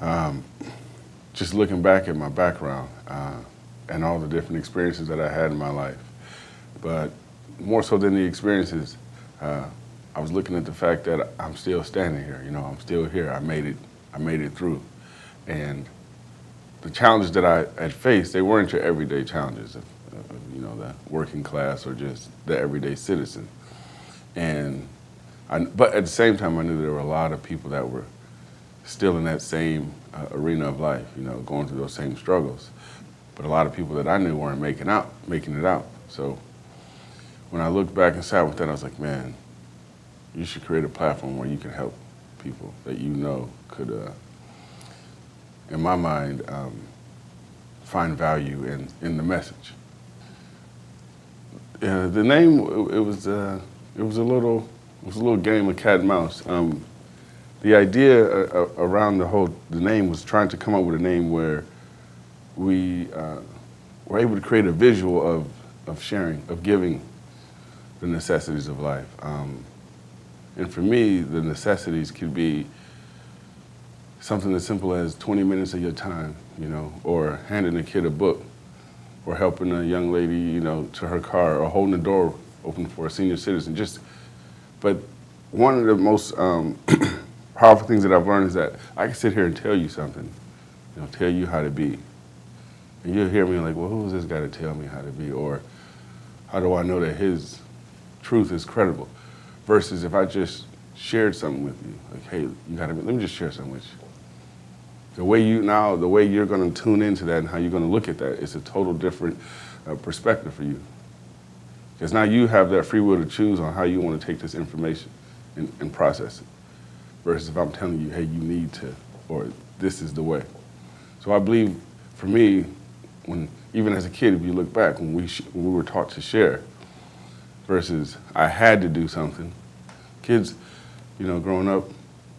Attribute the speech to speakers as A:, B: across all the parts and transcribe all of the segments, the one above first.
A: Um, just looking back at my background and all the different experiences that I had in my life. But more so than the experiences, I was looking at the fact that I'm still standing here. You know, I'm still here. I made it. I made it through. And the challenges that I had faced, they weren't your everyday challenges of you know, the working class or just the everyday citizen. And but at the same time, I knew there were a lot of people that were still in that same arena of life, you know, going through those same struggles. But a lot of people that I knew weren't making it out. So when I looked back and sat with that, I was like, man, you should create a platform where you can help people that you know could, in my mind, find value in the message. The name, it was a little game of cat and mouse. The idea around the name was trying to come up with a name where we were able to create a visual of sharing, of giving the necessities of life. And for me, the necessities could be something as simple as 20 minutes of your time, you know, or handing a kid a book, or helping a young lady, you know, to her car, or holding the door open for a senior citizen. But one of the most powerful things that I've learned is that I can sit here and tell you something, you know, tell you how to be. And you'll hear me like, well, who's this guy to tell me how to be? Or how do I know that his truth is credible? Versus if I just shared something with you, like, hey, let me just share something with you. The way you're going to tune into that and how you're going to look at that is a total different perspective for you. Because now you have that free will to choose on how you want to take this information and process it. Versus if I'm telling you, hey, you need to, or this is the way. So I believe, for me, even as a kid, if you look back, when we were taught to share, versus I had to do something. Kids, you know, growing up,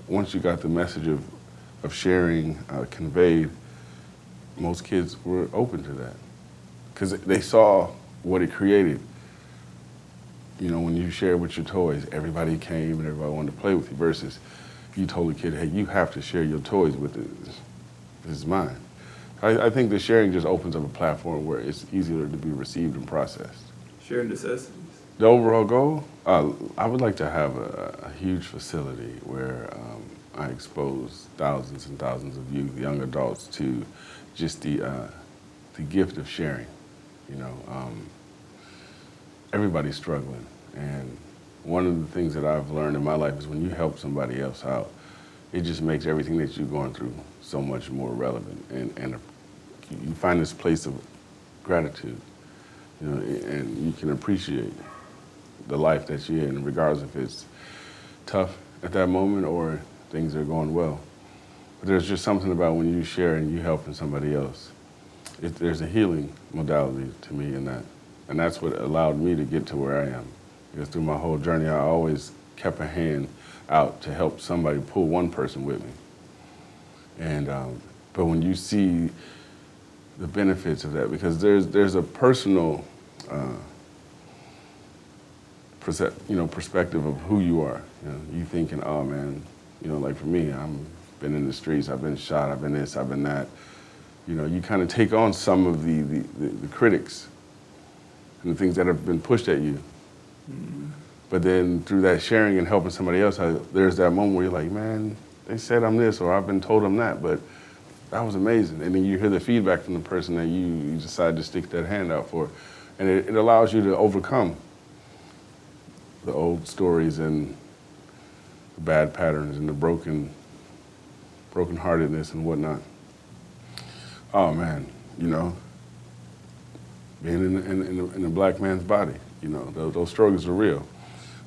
A: once you got the message of sharing conveyed, most kids were open to that because they saw what it created. You know, when you shared with your toys, everybody came and everybody wanted to play with you, versus you told a kid, hey, you have to share your toys with this. This is mine. I think the sharing just opens up a platform where it's easier to be received and processed.
B: Share necessities.
A: The overall goal, I would like to have a huge facility where I expose thousands and thousands of youth, young adults, to just the gift of sharing. You know, everybody's struggling, and one of the things that I've learned in my life is when you help somebody else out, it just makes everything that you're going through so much more relevant, and you find this place of gratitude, you know, and you can appreciate the life that you're in, regardless if it's tough at that moment or things are going well. But there's just something about when you share and you helping somebody else. There's a healing modality to me in that. And that's what allowed me to get to where I am. Because through my whole journey, I always kept a hand out to help somebody, pull one person with me. And but when you see the benefits of that, because there's a personal perspective of who you are. You know, you thinking, oh man, you know, like for me, I'm been in the streets, I've been shot, I've been this, I've been that. You know, you kind of take on some of the critics and the things that have been pushed at you. Mm-hmm. But then through that sharing and helping somebody else, there's that moment where you're like, man, they said I'm this, or I've been told I'm that, but that was amazing. And then you hear the feedback from the person that you decide to stick that hand out for. And it allows you to overcome the old stories and the bad patterns and the brokenheartedness and whatnot. Oh man, you know, being in a black man's body, you know, those struggles are real.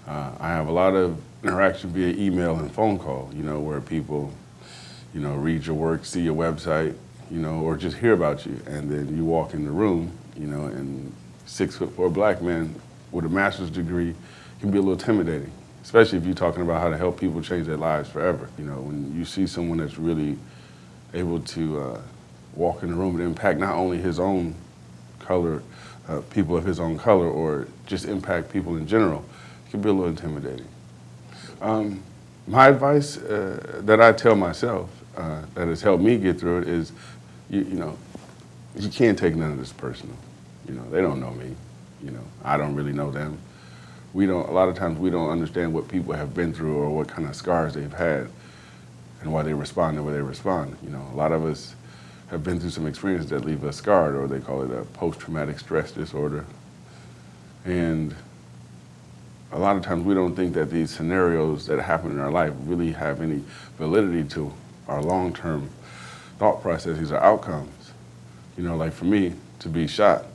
A: I have a lot of interaction via email and phone call, you know, where people, you know, read your work, see your website, you know, or just hear about you, and then you walk in the room, you know, and 6'4" black man with a master's degree can be a little intimidating, especially if you're talking about how to help people change their lives forever. You know, when you see someone that's really able to walk in the room and impact not only his own color, people of his own color, or just impact people in general, it can be a little intimidating. My advice that I tell myself that has helped me get through it is, you know, you can't take none of this personal. You know, they don't know me. You know, I don't really know them. A lot of times we don't understand what people have been through or what kind of scars they've had and why they respond the way they respond. You know, a lot of us have been through some experiences that leave us scarred, or they call it a post-traumatic stress disorder. And a lot of times we don't think that these scenarios that happen in our life really have any validity to our long-term thought processes or outcomes. You know, like for me, to be shot,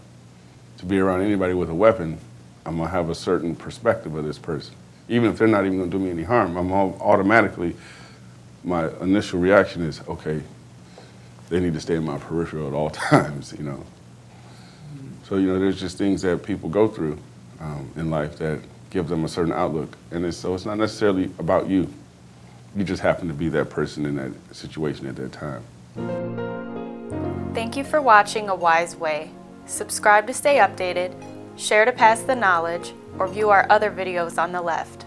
A: to be around anybody with a weapon, I'm gonna have a certain perspective of this person. Even if they're not even gonna do me any harm, automatically, my initial reaction is, okay, they need to stay in my peripheral at all times, you know. So, you know, there's just things that people go through in life that give them a certain outlook. And so it's not necessarily about you. You just happen to be that person in that situation at that time.
B: Thank you for watching A Wise Way. Subscribe to stay updated, share to pass the knowledge, or view our other videos on the left.